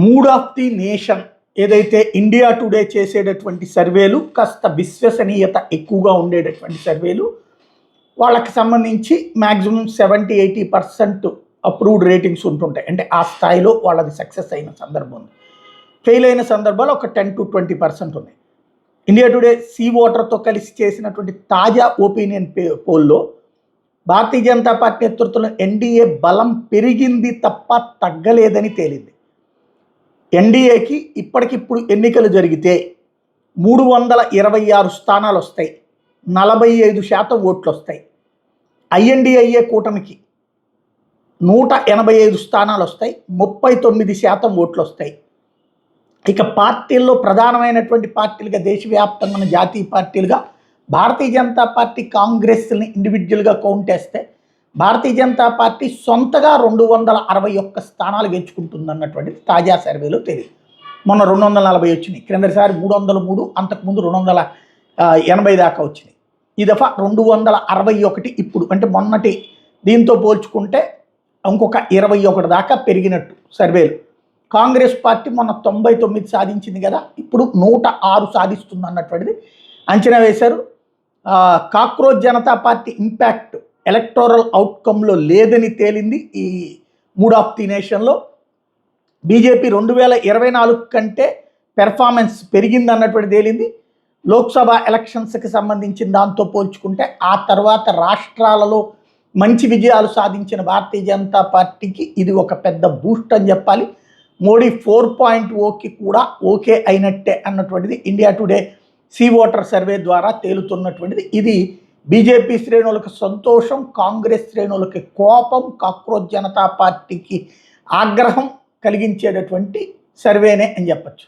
Mood of the nation ఏదైతే India today చేసేటటువంటి సర్వేలు కాస్త విశ్వసనీయత ఎక్కువగా ఉండేటటువంటి సర్వేలు, వాళ్ళకి సంబంధించి మ్యాక్సిమం 70-80% అప్రూవ్డ్ రేటింగ్స్ ఉంటుంటాయి. అంటే ఆ స్థాయిలో వాళ్ళది సక్సెస్ అయిన సందర్భం ఉంది. ఫెయిల్ అయిన సందర్భాలు ఒక 10-20% ఉన్నాయి. ఇండియా టుడే సీ ఓటర్తో కలిసి చేసినటువంటి తాజా ఒపీనియన్ పోల్లో భారతీయ జనతా పార్టీ నేతృత్వంలో ఎన్డీఏ బలం పెరిగింది తప్ప తగ్గలేదని తేలింది. ఎన్డీఏకి ఇప్పటికిప్పుడు ఎన్నికలు జరిగితే 326 స్థానాలు వస్తాయి, 45% ఓట్లు వస్తాయి. ఐఎన్డీఐఏ కూటమికి 185 స్థానాలు వస్తాయి, 39% ఓట్లు వస్తాయి. ఇక పార్టీల్లో ప్రధానమైనటువంటి పార్టీలుగా దేశవ్యాప్తంగా ఉన్న జాతీయ పార్టీలుగా భారతీయ జనతా పార్టీ కాంగ్రెస్ని ఇండివిజువల్గా కౌంట్ చేస్తే భారతీయ జనతా పార్టీ సొంతగా 261 స్థానాలు గెలుచుకుంటుంది అన్నటువంటిది తాజా సర్వేలో తెలియదు. మొన్న 240 వచ్చినాయి, క్రిందసారి 303, అంతకుముందు 280 దాకా వచ్చినాయి. ఈ దఫా 261 ఇప్పుడు, అంటే మొన్నటి దీంతో పోల్చుకుంటే ఇంకొక 21 దాకా పెరిగినట్టు సర్వేలు. కాంగ్రెస్ పార్టీ మొన్న 99 సాధించింది కదా, ఇప్పుడు 106 సాధిస్తుంది అన్నటువంటిది అంచనా వేశారు. Cockroach Janata party impact electoral అవుట్కమ్లో లేదని తేలింది. ఈ మూడ్ ఆఫ్ ది నేషన్లో బీజేపీ 2024 కంటే పెర్ఫార్మెన్స్ పెరిగింది అన్నటువంటి తేలింది. లోక్సభ ఎలక్షన్స్కి సంబంధించిన దాంతో పోల్చుకుంటే ఆ తర్వాత రాష్ట్రాలలో మంచి విజయాలు సాధించిన భారతీయ జనతా పార్టీకి ఇది ఒక పెద్ద బూస్ట్ అని చెప్పాలి. మోడీ 4.0కి కూడా ఓకే అయినట్టే అన్నటువంటిది India today C voter survey ద్వారా తేలుతున్నటువంటిది. ఇది బీజేపీ శ్రేణులకు సంతోషం, కాంగ్రెస్ శ్రేణులకి కోపం, కాక్రోచ్ జనతా పార్టీకి ఆగ్రహం కలిగించేటటువంటి సర్వేనే అని చెప్పచ్చు.